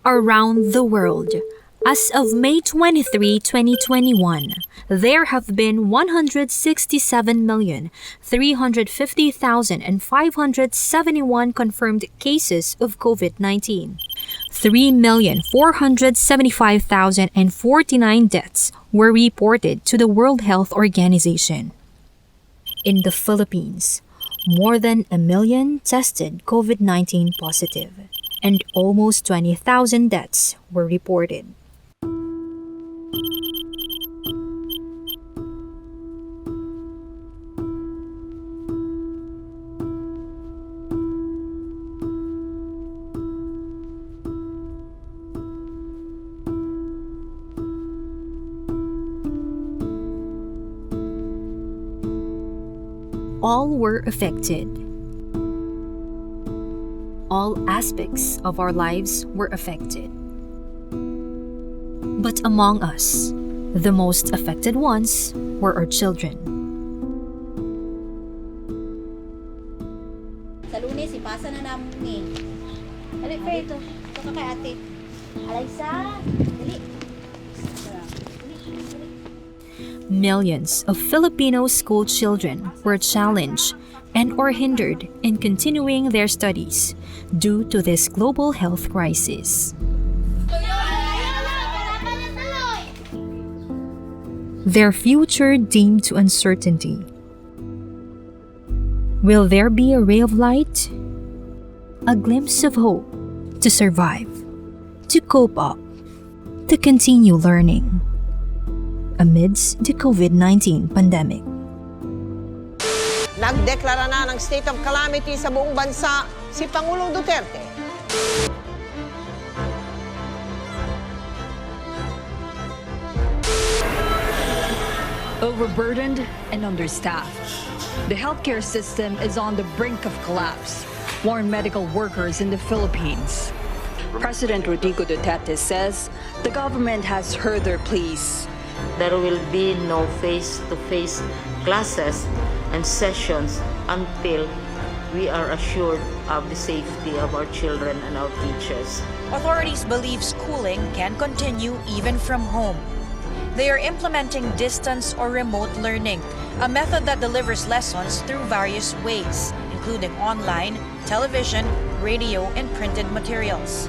around the world. As of May 23, 2021, there have been 167,350,571 confirmed cases of COVID-19. 3,475,049 deaths were reported to the World Health Organization. In the Philippines, more than 1 million tested COVID-19 positive, and almost 20,000 deaths were reported. All were affected. All aspects of our lives were affected. But among us, the most affected ones were our children. Sa Lunes, ipasa na namin eh. Dali, pre, ito. Ito ka kay ate. Alaysa! Dali. Millions of Filipino school children were challenged and or hindered in continuing their studies due to this global health crisis. Their future deemed to uncertainty. Will there be a ray of light? A glimpse of hope to survive, to cope up, to continue learning amidst the COVID-19 pandemic. Nagdeklara na ng state of calamity sa buong bansa si Pangulong Duterte. Overburdened and understaffed. The healthcare system is on the brink of collapse, warn medical workers in the Philippines. President Rodrigo Duterte says the government has heard their pleas. There will be no face-to-face classes and sessions until we are assured of the safety of our children and our teachers. Authorities believe schooling can continue even from home. They are implementing distance or remote learning, a method that delivers lessons through various ways, including online, television, radio, and printed materials.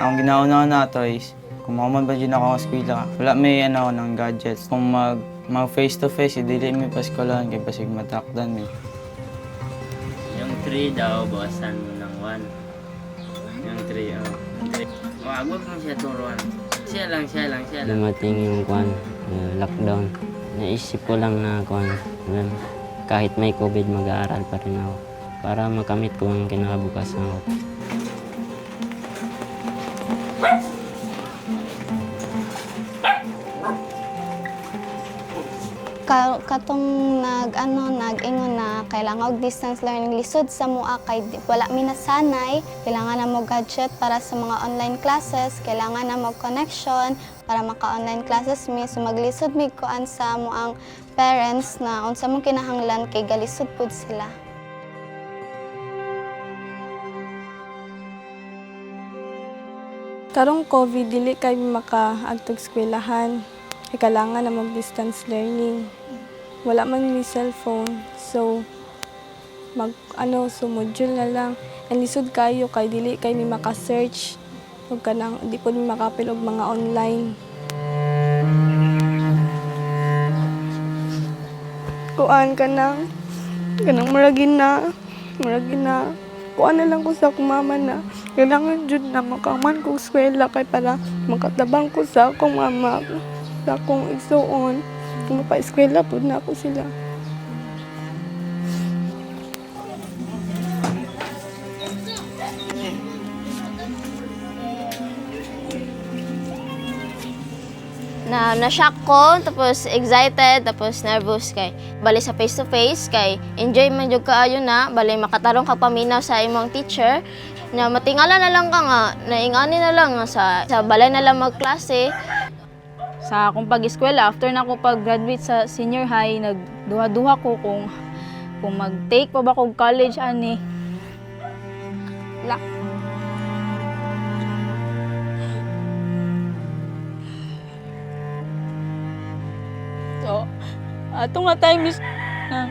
Ang ginauna na to is, kung makuman ba dyan ako sa eskwela, wala may ng gadgets. Kung mag face-to-face, dili may paskolahan kaya pasig matakdan may. Yung 3 daw, bawasan mo ng 1. Yung 3, oh. Wag mo siya turuan. Siya lang. Dumating yung lockdown. Naisip ko lang na kahit may COVID, mag-aaral pa rin ako para makamit ko ang kinakabukasan ko. Katong nag-ingon na kailangan og distance learning lisod sa mua kay wala mi nasanay, kailangan na mo gadget para sa mga online classes, kailangan na mo connection para maka-online classes mi, so maglisod mi kuan sa muang parents na unsa man kinahanglan kay galisod pud sila. Karong COVID dili kay makaagtog eskwelahan. Kailangan na mag-distance learning. Wala man may cellphone, so module na lang. And lisod kayo kay dili kay mi maka-search ug kanang di pud mi makapil og mga online. Kuan kanang muragin na. Kuan na lang ko sa akong mama na kailangan jud na makaman ko eskwela kay para makatabang ko sa akong mama. Sa akong igsuon, kung mapa-eskwela po na ako sila. Na-shock ko, tapos excited, tapos nervous kay bali sa face-to-face, kay enjoy man jud kaayo na, bali makatarong ka paminaw sa imong teacher, na matingala na lang ka nga, naingani na lang sa balay na lang magklase. sa akong pag-eskwela, after na ako pag-graduate sa senior high, nagduha-duha ko kung mag-take pa ba kong college ani. So, ato nga time is na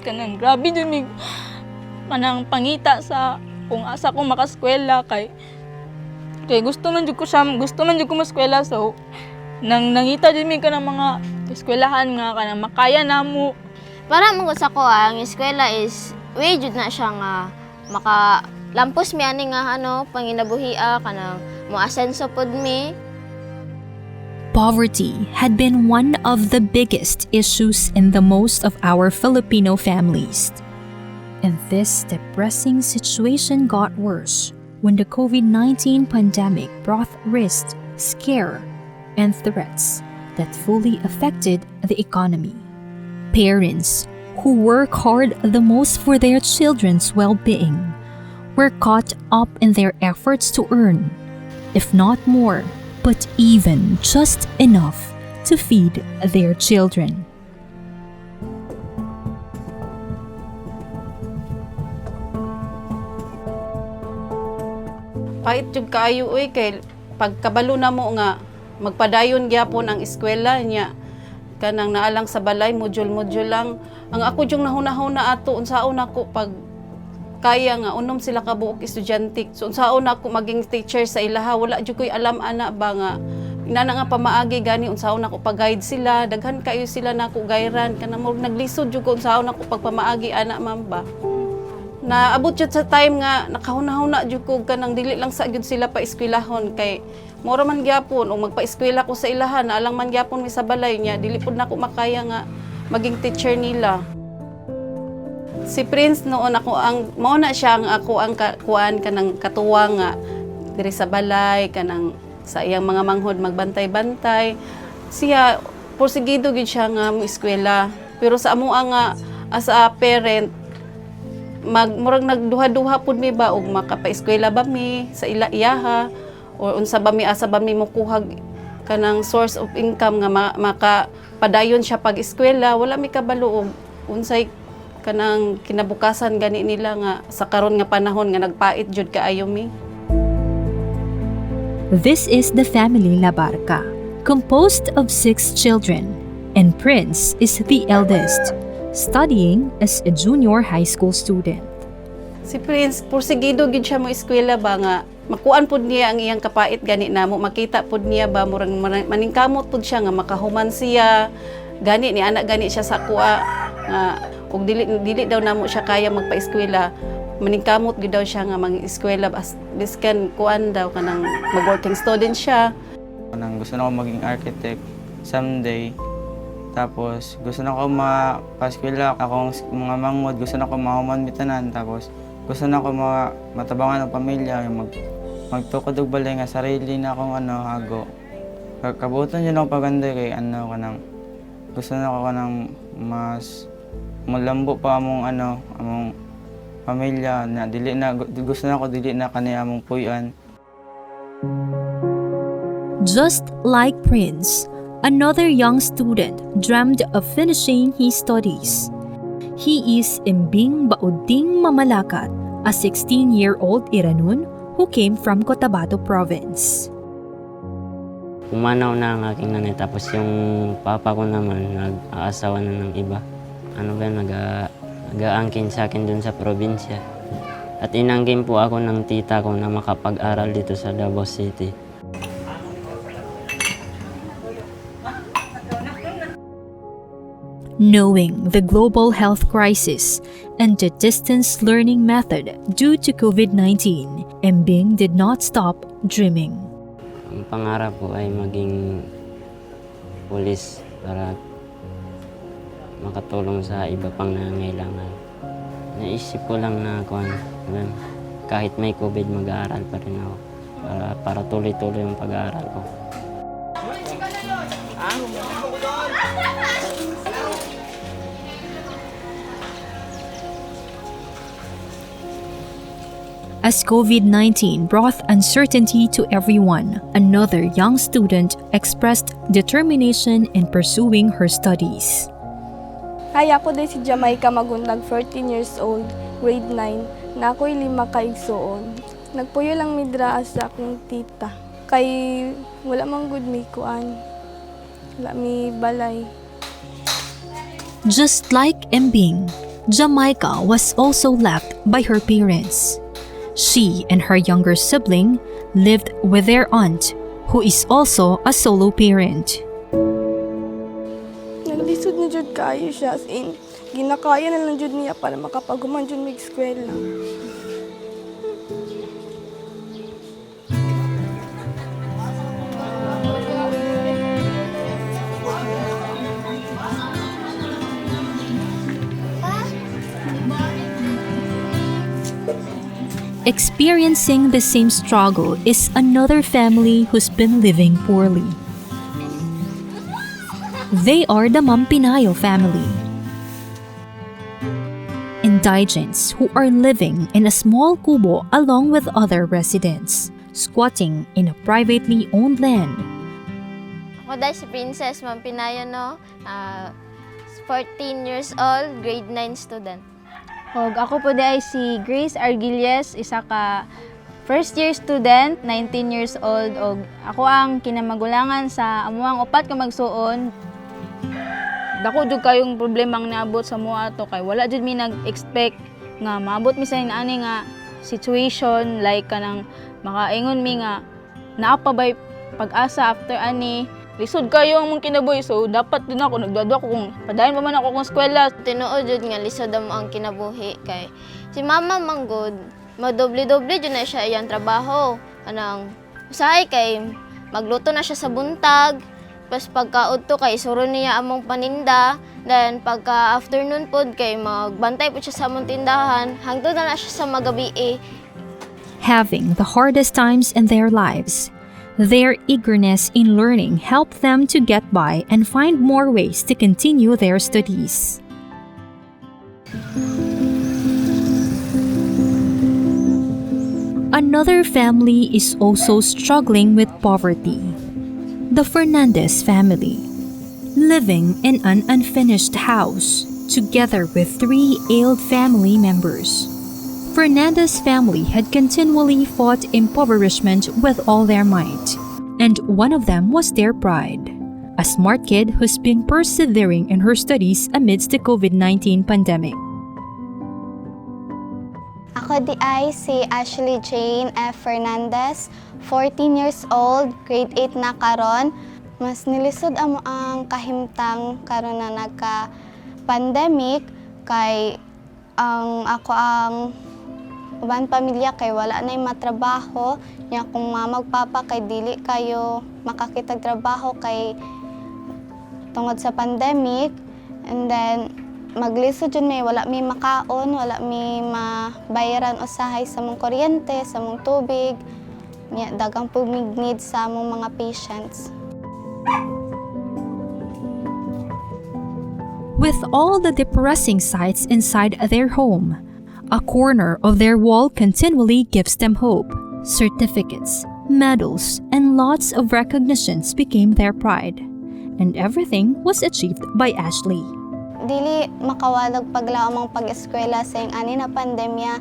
kanang grabe dun mig kanang pangita sa kung asa ko makaskwela kay gusto man jud ko maskwela, so nangita din mi kanang mga eskwelahan nga kanang makaya namo. Para mo sa ko ang eskwela is way jud na siya nga makalampos mi ani nga panginabuhia kanang mo asenso pod mi. Poverty had been one of the biggest issues in the most of our Filipino families. And this depressing situation got worse when the COVID-19 pandemic brought risk, scare, and threats that fully affected the economy. Parents who work hard the most for their children's well-being were caught up in their efforts to earn, if not more, but even just enough to feed their children. Pait jud kaayo kay pagkabalo na mo nga magpadayon gyapon ang eskwela niya kanang naalang sa balay module lang ang ako jung nahuna-huna ato unsaon ako pag kaya nga unom sila ka buok estudyante, so unsaon ako maging teacher sa ilaha, wala jud koy alam ana ba nga inana nga pamaagi gani unsaon ako pag-guide sila, daghan kayo sila nako gayran kanang naglisod jud ko unsaon ako pagpamaagi ana ma'am ba. Naabot jud sa time nga nakahuna-huna jud ko kanang dili lang sa gyud sila pa eskwelahon kay mora man gyapon o magpa-eskwela ko sa ilahan alang man gyapon mi sa balay niya dili pud nako makaya nga maging teacher nila. Si Prince noon ako ang mao na siya ang ako ang kuan kanang katuwa nga diri sa balay kanang sa iyang mga manghod magbantay-bantay. Siya porsigido gid siya nga mo eskwela pero sa amo nga as a parent murag nagduha-duha pud mi ba og makapa-eskwela ba mi sa iyaha o unsa ba mi asa ba mi mokuhag kanang source of income nga makapadayon siya pag-eskwela, wala mi kabalo og unsay kanang kinabukasan gani nila nga sa karon nga panahon nga nagpait jud kaayo mi. This is the family Labarca, composed of 6 children, and Prince is the eldest, studying as a junior high school student. Si Prince, porsigido gid siya mo eskwela ba nga makuan pud niya ang iyang kapait gani namo, makita pud niya ba murang maningkamot pud siya nga makahuman siya gani ni anak gani siya sa kuha nga ug dili daw namo siya kaya magpa-eskwela, maningkamot gid daw siya nga mag-eskwela biskan kuan daw kanang mag-working student siya. Kanang gusto na ako maging architect someday. Tapos gusto na ako mapaskwela akong mga mangod, gusto na ako mahuman bitanan, tapos gusto na ako matabangan ng pamilya, magtukod og balay nga sarili na akong hago. Kabuton yun ako paganda kay kanang gusto na ako kanang mas malambo pa among among pamilya na gusto na ako dili na kaniya among puy-an. Just like Prince, another young student dreamed of finishing his studies. He is Imbing Bauding Mamalakat, a 16-year-old Iranun who came from Cotabato province. Pumanaw na ang aking nanay, tapos yung papa ko naman nag-aasawa na ng iba. Nag-aangkin sa akin dun sa probinsya. At inanggin po ako ng tita ko na makapag-aral dito sa Davao City. Knowing the global health crisis and the distance learning method due to COVID-19, Imbing did not stop dreaming. Ang pangarap ko ay maging pulis para makatulong sa iba pang nangangailangan. Naisip ko lang na kahit may COVID, mag-aaral pa rin ako para tuloy-tuloy yung pag-aaral ko. As COVID-19 brought uncertainty to everyone, another young student expressed determination in pursuing her studies. Hi, ako din si Jamaica Magundag, 14 years old, grade 9, na ako'y 5 ka igsuon. Nagpuyo lang midra sa akong tita. Kay wala mang good mi kuan. Wala mi balay. Just like Embing, Jamaica was also left by her parents. She and her younger sibling lived with their aunt, who is also a solo parent. Naglisod na jud kayo siya, as in, ginakaya na lang jud niya para makapaghuman jud mig eskwela. Experiencing the same struggle is another family who's been living poorly. They are the Mampinayo family. Indigents who are living in a small kubo along with other residents, squatting in a privately owned land. Ako dahil si Princess Mampinayo, no? 14 years old, grade 9 student. Og ako po ay si Grace Argilles, isa ka first year student, 19 years old. Og ako ang kinamagulangan sa amuang upat ka magsuon. Dako jud kayong problema ang naabot sa mua to kay wala jud mi nag-expect nga maabot mi sa ani nga situation like kanang makaingon mi nga naa pa bay pag-asa after ani. Lisod kayo ang mong kinabuhi, so dapat din ako, nagdadwa ko kung padayon pa man ako kung eskwela. Tinuod jud nga lisod mo ang kinabuhi kay si Mama manggod, madoble-doble jud na siya iyang trabaho. Anang usahay kay magluto na siya sa buntag, pas pagkaudto kay isuro niya among paninda, then pagka afternoon pod kay magbantay po siya sa among tindahan, hangtod na siya sa magabi. Having the hardest times in their lives, their eagerness in learning helped them to get by and find more ways to continue their studies. Another family is also struggling with poverty. The Fernandez family, living in an unfinished house, together with 3 ill family members. Fernandez family had continually fought impoverishment with all their might, and one of them was their pride, a smart kid who's been persevering in her studies amidst the COVID-19 pandemic. Ako di ay si Ashley Jane F. Fernandez, 14 years old, grade 8 na karon. Mas nilisod amo ang kahimtang karon na nagka-pandemic kay ako ang uban pamilya kay wala na matrabaho nya kung magpapa kay dili kayo makakitag trabaho kay tungod sa pandemic, and then maglisod jud may wala mi makaon, wala mi mabayaran usahay sa mong kuryente, sa mong tubig, nya dagang pumig need sa mong mga patients. With all the depressing sights inside their home, a corner of their wall continually gives them hope. Certificates, medals, and lots of recognitions became their pride. And everything was achieved by Ashley. Dili makawalog paglaom ang pag-eskwela sa ani na pandemya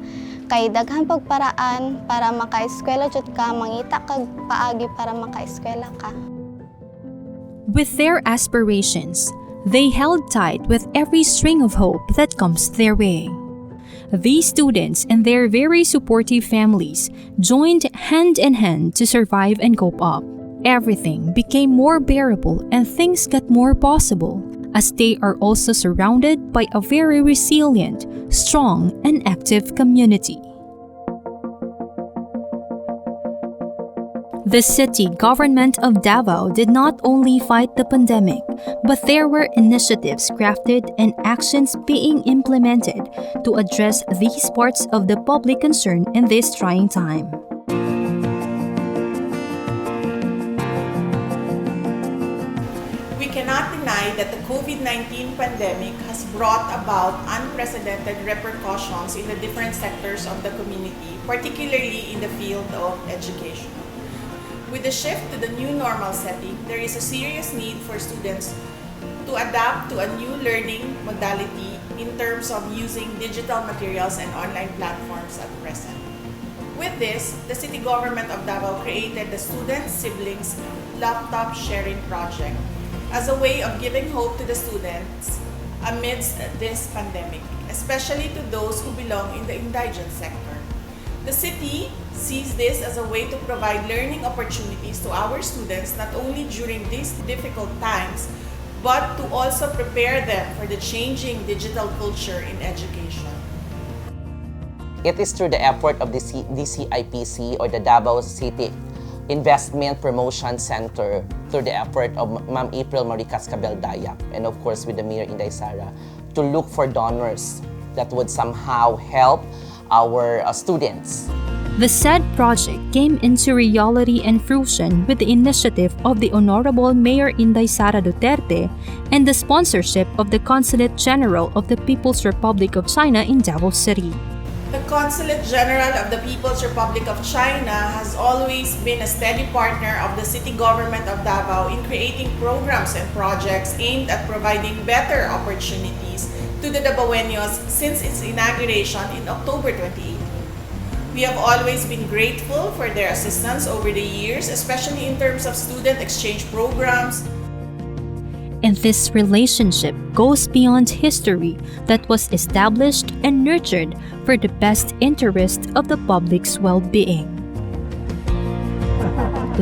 kay daghang pagparaan para maka-eskwela jud ka, mangita kag paagi para maka-eskwela ka. With their aspirations, they held tight with every string of hope that comes their way. These students and their very supportive families joined hand in hand to survive and cope up. Everything became more bearable and things got more possible as they are also surrounded by a very resilient, strong, and active community. The city government of Davao did not only fight the pandemic, but there were initiatives crafted and actions being implemented to address these parts of the public concern in this trying time. We cannot deny deny that the COVID-19 pandemic has brought about unprecedented repercussions in the different sectors of the community, particularly in the field of education. With the shift to the new normal setting, there is a serious need for students to adapt to a new learning modality in terms of using digital materials and online platforms at present. With this, the city government of Davao created the Student Siblings Laptop Sharing Project as a way of giving hope to the students amidst this pandemic, especially to those who belong in the indigent sector. The city sees this as a way to provide learning opportunities to our students not only during these difficult times, but to also prepare them for the changing digital culture in education. It is through the effort of the DCIPC or the Davao City Investment Promotion Center, through the effort of Ma'am April Maricas Cabeldayak, and of course with the Mayor Inday Sara, to look for donors that would somehow help our students. The said project came into reality and fruition with the initiative of the Honorable Mayor Inday Sara Duterte and the sponsorship of the Consulate General of the People's Republic of China in Davao City. The Consulate General of the People's Republic of China has always been a steady partner of the city government of Davao in creating programs and projects aimed at providing better opportunities to the Davaoenos since its inauguration in October 2018. We have always been grateful for their assistance over the years, especially in terms of student exchange programs. And this relationship goes beyond history that was established and nurtured for the best interest of the public's well-being.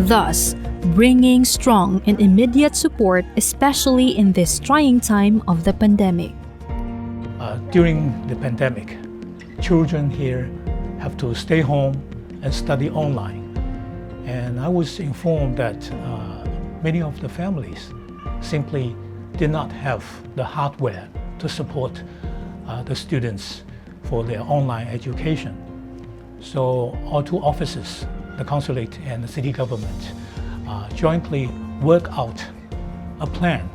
Thus, bringing strong and immediate support, especially in this trying time of the pandemic. During the pandemic, children here have to stay home and study online. And I was informed that many of the families simply did not have the hardware to support the students for their online education. So our two offices, the Consulate and the city government, jointly work out a plan.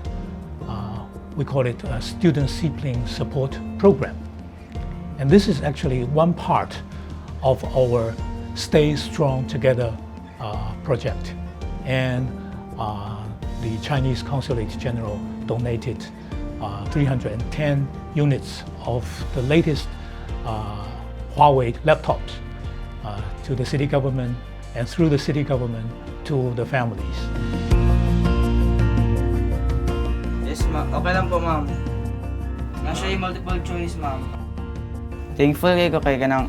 We call it a Student Sibling Support Program. And this is actually one part of our Stay Strong Together project. And the Chinese Consulate General donated 310 units of the latest Huawei laptops to the city government, and through the city government to the families. Yes, ma'am. Okay lang po, ma'am. Nasa multiple choice, ma'am. Thankful kayo kay kanang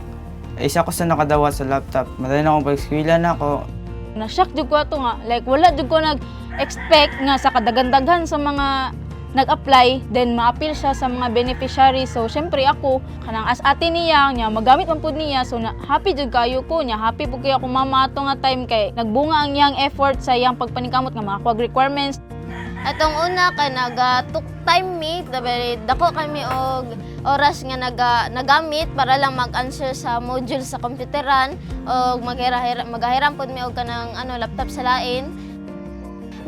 isa ko sa nakadawat sa laptop. Madali na akong pag-eskwela na ako. Na-shock jud ko ato nga. Like wala jud ko nag-expect nga sa kadaghan-daghan sa mga nag-apply, then ma-appeal siya sa mga beneficiary. So syempre ako kanang as ate niya magamit man pud niya, so na happy jud kayo ko niya. Happy pud kayo ako mama ato nga time kay nagbunga ang iyang effort sa iyang pagpaningkamot nga mga kuwag requirements. Atong una kay nagatuk time me, dako kami og oras nga nagamit para lang mag-answer sa module sa computeran og magahiram pod mi og kanang laptop sa lain.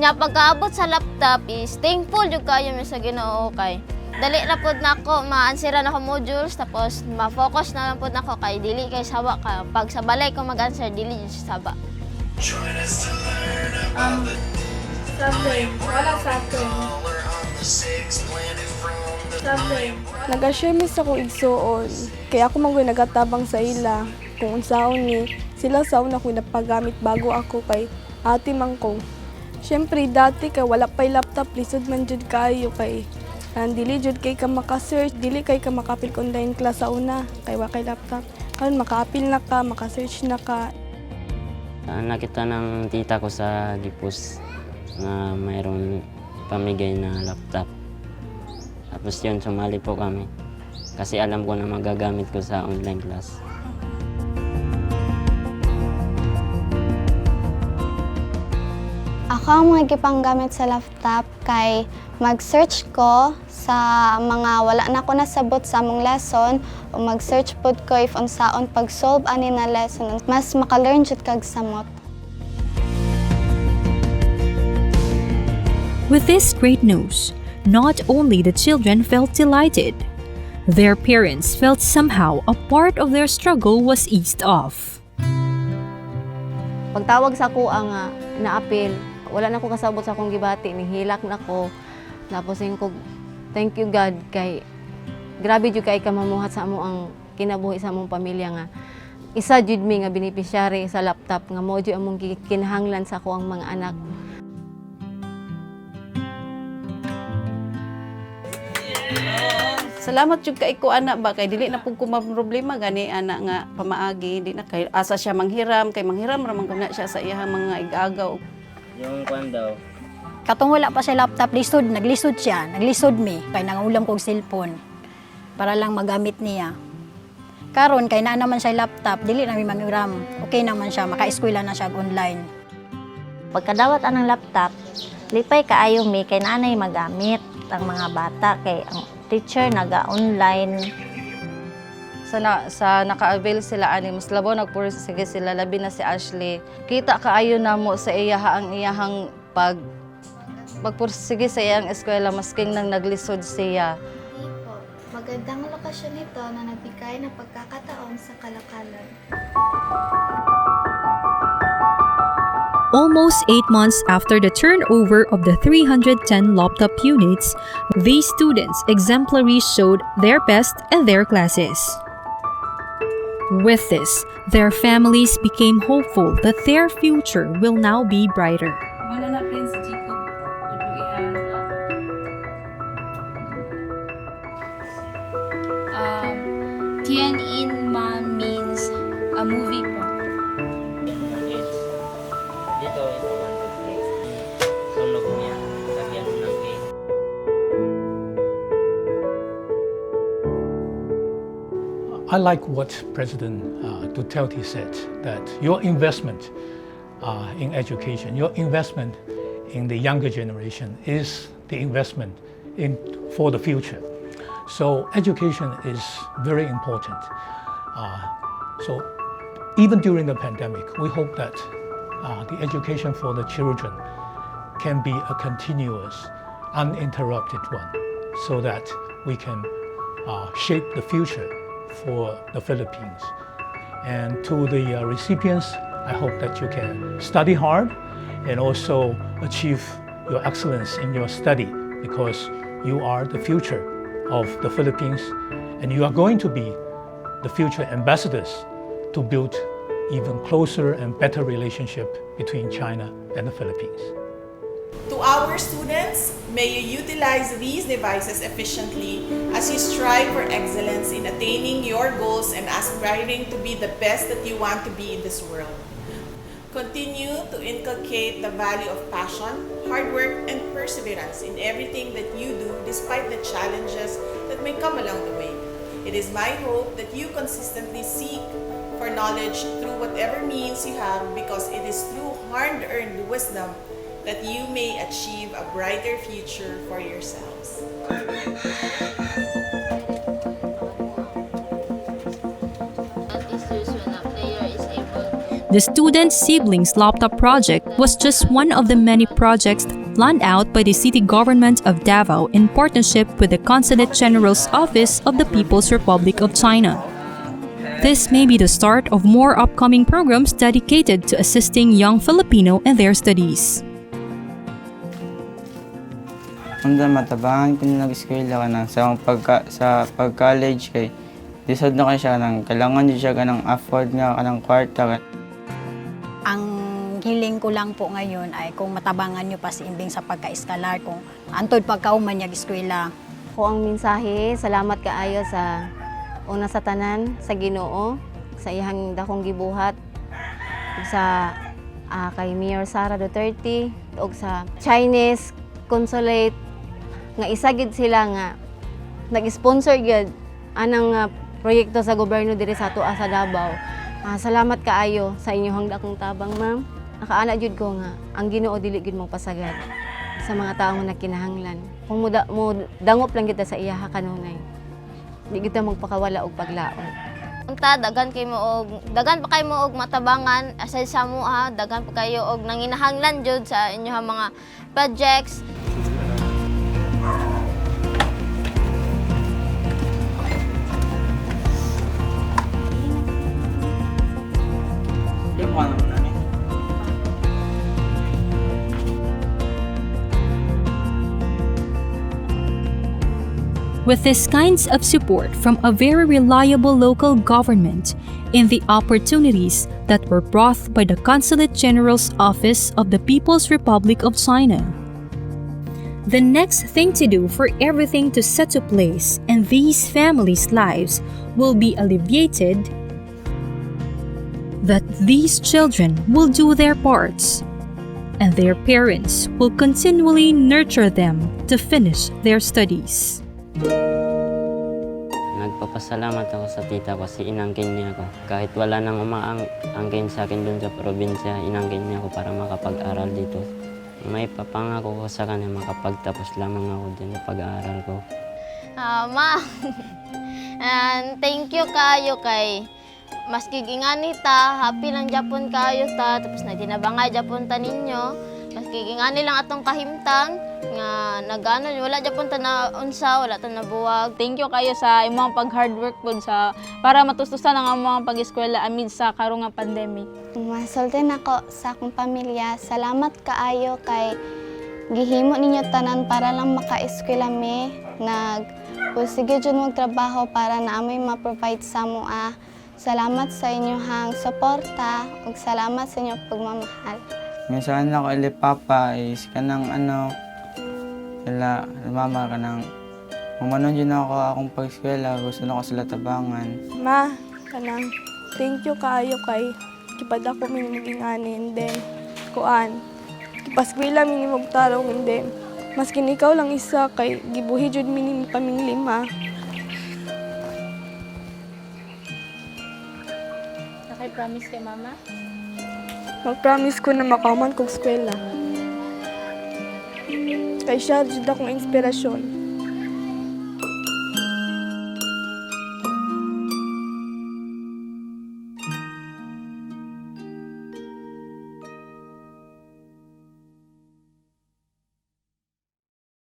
Nya pagkaabot sa laptop is thankful jud kayo mi sa Ginoo kay dali ra pod nako ma-answeran ako modules, tapos ma-focus na lang pod nako kay dili kay sawa ka pag sa balay ko mag-answer dili jud sawa. Sunday. Wala Saturday. Sunday. Nag-share mi sa ko igsuon. Kaya ako man nagatabang sa ila. Kung unsaon ni sila sa una ko napagamit bago ako kay ate man ko. Siyempre dati kay wala pay laptop, lisod man jud kayo kay dili jud kay ka maka-search, dili kay ka makapil online class sa una kay wa kay laptop. Karon maka-apil na ka, maka-search na ka. Nakita ng tita ko sa Gipus na mayroon pamigay na laptop. Tapos yun, sumali po kami. Kasi alam ko na magagamit ko sa online class. Ako ang mga gipanggamit sa laptop kay mag-search ko sa mga wala na ko nasabot sa among lesson o mag-search pod ko if unsaon pag-solve ani na lesson. Mas maka-learn jud kag samot. With this great news, Not only the children felt delighted, their parents felt somehow a part of their struggle was eased off. Pagtawag sa ako ang naapil, wala na ko kasabot sa akong gibati, nihilak na ko. Tapos ko, thank you God, kay grabe jud kay kamamuhat sa amo ang kinabuhi sa among pamilya nga. Isa jud mi nga beneficiary sa laptop nga mo jud among kinahanglan sa ako ang mga anak. Salamat jud kay ko anak ba kay dili na pud ko problema gani anak nga pamaagi, di na kay asa siya manghiram kay manghiram ra man kuna siya sa iyang mga igagaw. Yung kwan daw. Katong wala pa siya laptop, naglisod siya, naglisod mi kay nangulam kog cellphone para lang magamit niya. Karon kay naa naman siya laptop, dili na mi manghiram. Okay naman siya, maka-eskwela na siya online. Pagkadawat anang laptop, lipay kaayo mi kay nanay magamit ang mga bata kay ang teacher naga-online. Sa naka-avail sila ani mas labaw nagpursige sila labi na si Ashley. Kita kaayo namo sa iyaha ang iyahang pagpursige sa iyang eskwela masking nang naglisod siya. Magandang lokasyon ito na nagbigay ng pagkakataon sa kalakalan. Almost 8 months after the turnover of the 310 laptop units, these students exemplary showed their best in their classes. With this, their families became hopeful that their future will now be brighter. Tien In Man means a movie po. Dito, ito man sunog niya. Lagyan mo ng cake. I like what President Duterte said, that your investment in education, your investment in the younger generation is the investment for the future. So education is very important. So even during the pandemic, we hope that the education for the children can be a continuous, uninterrupted one, so that we can shape the future for the Philippines. And to the recipients, I hope that you can study hard and also achieve your excellence in your study, because you are the future of the Philippines, and you are going to be the future ambassadors to build even closer and better relationship between China and the Philippines. To our students, may you utilize these devices efficiently as you strive for excellence in attaining your goals and aspiring to be the best that you want to be in this world. Continue to inculcate the value of passion, hard work, and perseverance in everything that you do despite the challenges that may come along the way. It is my hope that you consistently seek for knowledge through whatever means you have, because it is through hard-earned wisdom that you may achieve a brighter future for yourselves. The student siblings laptop project was just one of the many projects planned out by the city government of Davao in partnership with the Consulate General's Office of the People's Republic of China. This may be the start of more upcoming programs dedicated to assisting young Filipino in their studies. Kung matabangan ko nag-eskwela ka na sa pag-college kay disod na kayo siya ng kailangan niyo siya ka ng afford nga ka ng kwarta. Ang hiling ko lang po ngayon ay kung matabangan nyo pa si Imbing sa pagka-eskalar, kung antod pagkauman niya eskwela. Ko ang mensahe, salamat kaayo sa una sa tanan, sa Ginoo, sa iyang dakong gibuhat, sa kay Mayor Sara Duterte, ug sa Chinese Consulate, nga isagid sila nga nag-sponsor gyud anang proyekto sa gobyerno diri sa ato sa Davao. Salamat kaayo sa inyong dakong tabang, ma'am. Nakaana jud ko nga ang Ginoo dili gid mo pasagad sa mga taong nagkinahanglan. Kung mo dangop lang kita sa iyaha kanunay, di kita magpakawala og paglaom. Unta dagan pa kay mo og matabangan aside sa mo dagan pa kayo og nanginahanglan jud sa inyong mga projects. With these kinds of support from a very reliable local government and the opportunities that were brought by the Consulate General's Office of the People's Republic of China, the next thing to do for everything to set to place and these families' lives will be alleviated, that these children will do their parts and their parents will continually nurture them to finish their studies. Nagpapasalamat ako sa tita ko kasi inangkin niya ako. Kahit wala nang umaangkin sa akin dun sa probinsya, inangkin niya ako para makapag-aral dito. May papangako ko sa kanya makapagtapos lamang ako din sa pag-aaral ko. Ma, and thank you kayo kay maski gingani ta, happy lang Japon kayo ta, tapos nagtinabangay Japon ta ninyo. Maski gingani lang atong kahimtang, nga nagano wala Japon ta na unsa, wala ta nabuwag. Thank you kayo sa imong pag-hard work po sa para matustusan ang among pag-eskwela amid sa karong nga pandemic. Masulti nako sa akong pamilya. Salamat kaayo kay gihimo ninyo tanan para lang maka-eskwela mi. Sige jud mong trabaho para naamoy ma-provide sa mua. Salamat sa inyohang suporta ug salamat sa inyong pagmamahal. Minsan ako papa is kanang mama kanang umanon yun ako akong pag-eskwela, gusto na ko sila tabangan. Ma, kanang thank you kaayo kay kipad ako minimuging anin, then kuan. Kipaskwela minimug tarong, and then maskin ikaw lang isa kay gibuhi jud minim kaming 5. Nakay-promise kay mama? Mag-promise ko na makaman kong eskwela. Kay siya jud akong inspirasyon.